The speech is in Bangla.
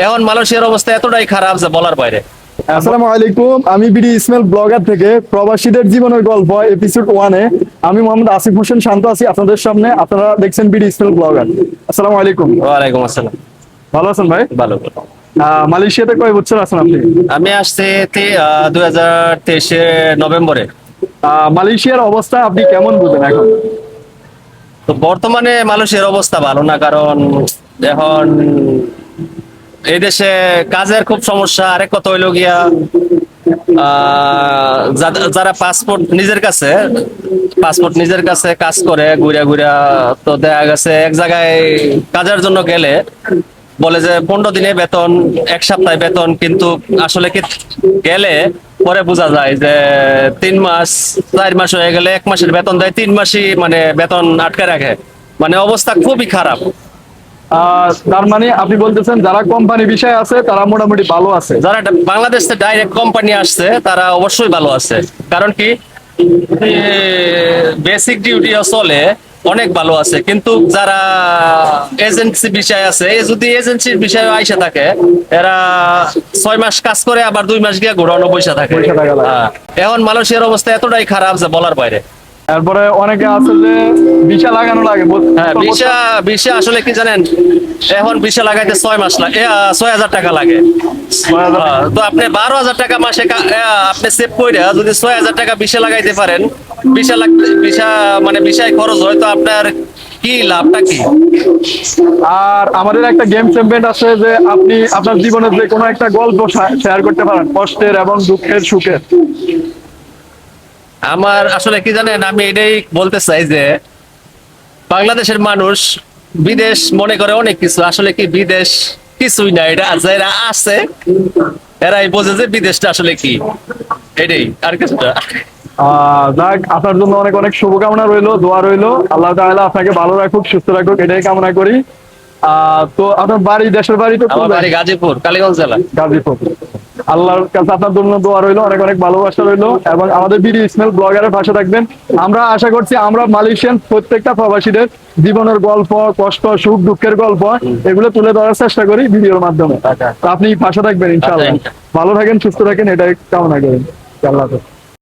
এখন মালয়েশিয়ার অবস্থা এতটাই খারাপ যে বলার বাইরে। আসসালামু আলাইকুম, আমি বিডি ইসমাইল ব্লগার থেকে প্রবাসীদের জীবনের গল্প এপিসোড 1 এ আমি মোহাম্মদ আসিফ হোসেন শান্ত আছি আপনাদের সামনে। আপনারা দেখছেন বিডি ইসমাইল ব্লগার। আসসালামু আলাইকুম। ওয়ালাইকুম আসসালাম। ভালো আছেন ভাই? ভালো। মালয়েশিয়াতে কয় বছর আছেন আপনি? আমি আসছি 2023 নভেম্বরে। মালয়েশিয়ার অবস্থা আপনি কেমন বুঝেন এখন? তো বর্তমানে মালয়েশিয়ার অবস্থা ভালো না, কারণ এখন এই দেশে কাজের খুব সমস্যা। আরেক কথা হইলো গিয়া যারা পাসপোর্ট নিজের কাছে কাজ করে ঘুরা ঘুরা, তো দেখা গেছে এক জায়গায় কাজের জন্য গেলে বলে যে 15 দিনে বেতন, এক সপ্তাহে বেতন, কিন্তু আসলে কি গেলে পরে বোঝা যায় যে 3 মাস 4 মাস হয়ে গেলে 1 মাসের বেতন দেয়, 3 মাসই মানে বেতন আটকে রাখে। মানে অবস্থা খুবই খারাপ। তার মানে আপনি বলতেছেন যারা কোম্পানি বিষয় আছে তারা মোটামুটি ভালো আছে? যারা বাংলাদেশ থেকে ডাইরেক্ট কোম্পানি আসছে তারা অবশ্যই ভালো আছে, কারণ কি বেসিক ডিউটিও চলে, অনেক ভালো আছে। কিন্তু যারা এজেন্সি বিষয় আছে, যদি এজেন্সির বিষয়ে আইসা থাকে, এরা 6 মাস কাজ করে আবার 2 মাস গিয়ে ঘোরানো পয়সা থাকে। এখন মালয়েশিয়ার অবস্থা এতটাই খারাপ যে বলার বাইরে। তারপরে অনেকে আছে যে ভিসা লাগানো লাগে। হ্যাঁ, ভিসা আসলে কি জানেন, এখন ভিসা লাগাইতে 6 মাস লাগে, 6,000 টাকা লাগে। তো আপনি 12,000 টাকা মাসে আপনি সেভ করে যদি 6,000 টাকা ভিসা লাগাইতে পারেন, ভিসায় খরচ হয়, তো আপনার কি লাভটা কি? আর আমাদের একটা গেম চ্যাম্পিয়ন আছে যে আপনি আপনার জীবনের যে কোনো একটা গল্প শেয়ার করতে পারেন, কষ্টের এবং দুঃখের সুখের। আমার আসলে কি জানেন, আমি এটাই বলতে চাই যে বাংলাদেশের মানুষ বিদেশ মনে করে অনেক কিছু, আসলে কি বিদেশ কিছুই না। এটা যারা আছে এরাই বোঝে যে বিদেশটা আসলে কি, এটাই আর কিছুটা। যাক, আপনার জন্য অনেক অনেক শুভকামনা রইলো, দোয়া রইলো। আল্লাহ তাআলা আপনাকে ভালো রাখুক, সুস্থ রাখুক, এটাই কামনা করি। তো আপনার বাড়ি, দেশের বাড়ি তো? আমার বাড়ি গাজীপুর, কালীগঞ্জ জেলা। গাজীপুর। আল্লাহর কাছে আপনার জন্য দোয়া রইলো, অনেক অনেক ভালোবাসা রইলো, এবং আমাদের বিডি ইসমাইল ব্লগারের পাশে থাকবেন। আমরা আশা করছি আমরা মালয়েশিয়ান প্রত্যেকটা প্রবাসীদের জীবনের গল্প, কষ্ট, সুখ, দুঃখের গল্প এগুলো তুলে ধরার চেষ্টা করি ভিডিওর মাধ্যমে। তো আপনি পাশে থাকবেন ইনশাআল্লাহ। ভালো থাকেন, সুস্থ থাকেন, এটাই কামনা করেন। আল্লাহ হাফেজ।